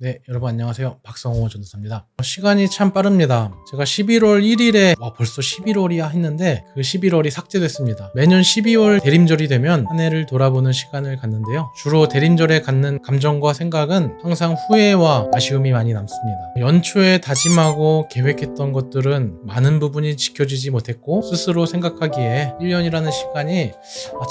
네, 여러분 안녕하세요. 박성호 전도사입니다. 시간이 참 빠릅니다. 제가 11월 1일에 벌써 11월이야 했는데 그 11월이 삭제됐습니다. 매년 12월 대림절이 되면 한 해를 돌아보는 시간을 갖는데요. 주로 대림절에 갖는 감정과 생각은 항상 후회와 아쉬움이 많이 남습니다. 연초에 다짐하고 계획했던 것들은 많은 부분이 지켜지지 못했고 스스로 생각하기에 1년이라는 시간이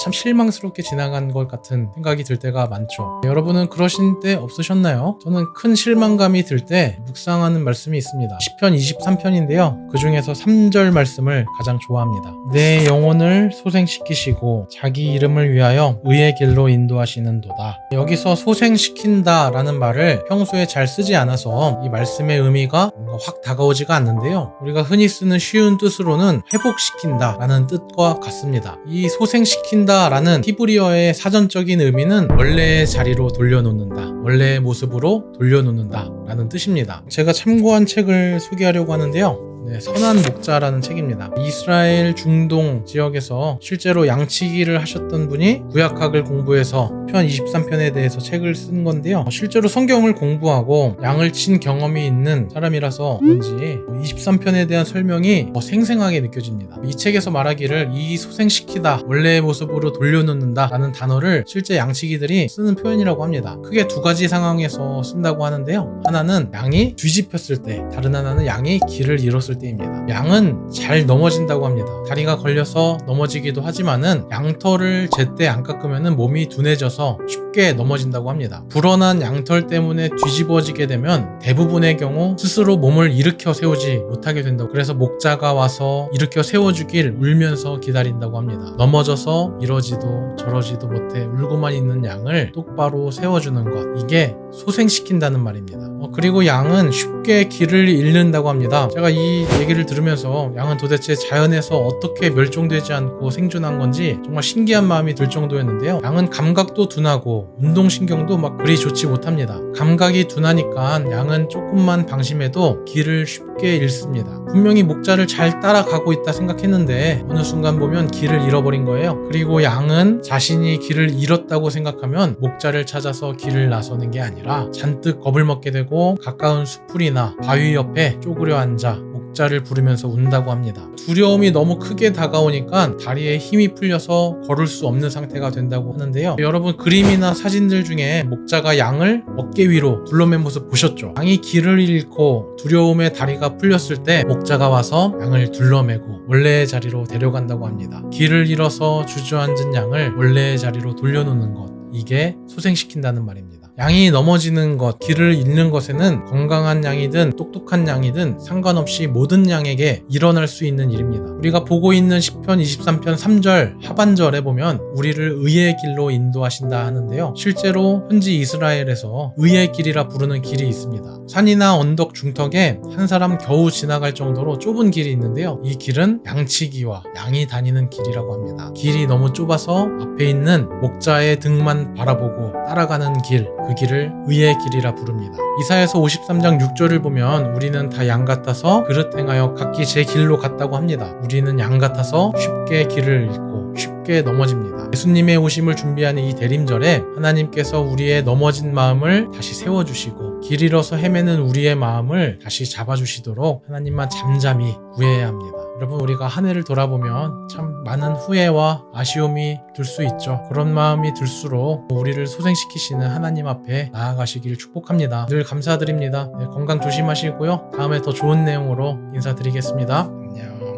참 실망스럽게 지나간 것 같은 생각이 들 때가 많죠. 여러분은 그러신 때 없으셨나요? 저는 큰 실망감이 들 때 묵상하는 말씀이 있습니다. 시편 23편인데요. 그 중에서 3절 말씀을 가장 좋아합니다. 내 영혼을 소생시키시고 자기 이름을 위하여 의의 길로 인도하시는도다. 여기서 소생시킨다 라는 말을 평소에 잘 쓰지 않아서 이 말씀의 의미가 뭔가 확 다가오지가 않는데요. 우리가 흔히 쓰는 쉬운 뜻으로는 회복시킨다 라는 뜻과 같습니다. 이 소생시킨다 라는 히브리어의 사전적인 의미는 원래의 자리로 돌려놓는다, 원래의 모습으로 돌려놓는다 라는 뜻입니다. 제가 참고한 책을 소개하려고 하는데요. 선한 목자라는 책입니다. 이스라엘 중동 지역에서 실제로 양치기를 하셨던 분이 구약학을 공부해서 편 23편에 대해서 책을 쓴 건데요. 실제로 성경을 공부하고 양을 친 경험이 있는 사람이라서 그런지 23편에 대한 설명이 생생하게 느껴집니다. 이 책에서 말하기를 이 소생시키다, 원래의 모습으로 돌려놓는다 라는 단어를 실제 양치기들이 쓰는 표현이라고 합니다. 크게 두 가지 상황에서 쓴다고 하는데요. 하나는 양이 뒤집혔을 때, 다른 하나는 양이 길을 잃었을 때입니다. 양은 잘 넘어진다고 합니다. 다리가 걸려서 넘어지기도 하지만은 양털을 제때 안 깎으면 몸이 둔해져서 쉽게 넘어진다고 합니다. 불어난 양털 때문에 뒤집어지게 되면 대부분의 경우 스스로 몸을 일으켜 세우지 못하게 된다고, 그래서 목자가 와서 일으켜 세워주길 울면서 기다린다고 합니다. 넘어져서 이러지도 저러지도 못해 울고만 있는 양을 똑바로 세워주는 것, 이게 소생시킨다는 말입니다. 그리고 양은 쉽게 길을 잃는다고 합니다. 제가 이 얘기를 들으면서 양은 도대체 자연에서 어떻게 멸종되지 않고 생존한 건지 정말 신기한 마음이 들 정도였는데요. 양은 감각도 둔하고 운동신경도 막 그리 좋지 못합니다. 감각이 둔하니까 양은 조금만 방심해도 길을 쉽게 잃습니다. 분명히 목자를 잘 따라가고 있다 생각했는데 어느 순간 보면 길을 잃어버린 거예요. 그리고 양은 자신이 길을 잃었다고 생각하면 목자를 찾아서 길을 나서는 게 아니라 잔뜩 겁을 먹게 되고 가까운 수풀이나 바위 옆에 쪼그려 앉아 목자를 부르면서 운다고 합니다. 두려움이 너무 크게 다가오니까 다리에 힘이 풀려서 걸을 수 없는 상태가 된다고 하는데요. 여러분, 그림이나 사진들 중에 목자가 양을 어깨 위로 둘러맨 모습 보셨죠? 양이 길을 잃고 두려움에 다리가 풀렸을 때 목자가 와서 양을 둘러매고 원래의 자리로 데려간다고 합니다. 길을 잃어서 주저앉은 양을 원래의 자리로 돌려놓는 것, 이게 소생시킨다는 말입니다. 양이 넘어지는 것, 길을 잃는 것에는 건강한 양이든 똑똑한 양이든 상관없이 모든 양에게 일어날 수 있는 일입니다. 우리가 보고 있는 시편 23편 3절 하반절에 보면 우리를 의의 길로 인도하신다 하는데요. 실제로 현지 이스라엘에서 의의 길이라 부르는 길이 있습니다. 산이나 언덕 중턱에 한 사람 겨우 지나갈 정도로 좁은 길이 있는데요. 이 길은 양치기와 양이 다니는 길이라고 합니다. 길이 너무 좁아서 앞에 있는 목자의 등만 바라보고 따라가는 길, 그 길을 의의 길이라 부릅니다. 이사야서 53장 6절을 보면 우리는 다 양 같아서 그릇 행하여 각기 제 길로 갔다고 합니다. 우리는 양 같아서 쉽게 길을 잃고 쉽게 넘어집니다. 예수님의 오심을 준비하는 이 대림절에 하나님께서 우리의 넘어진 마음을 다시 세워주시고 길 잃어서 헤매는 우리의 마음을 다시 잡아주시도록 하나님만 잠잠히 구해야 합니다. 여러분, 우리가 한 해를 돌아보면 참 많은 후회와 아쉬움이 들 수 있죠. 그런 마음이 들수록 우리를 소생시키시는 하나님 앞에 나아가시길 축복합니다. 늘 감사드립니다. 건강 조심하시고요. 다음에 더 좋은 내용으로 인사드리겠습니다. 안녕.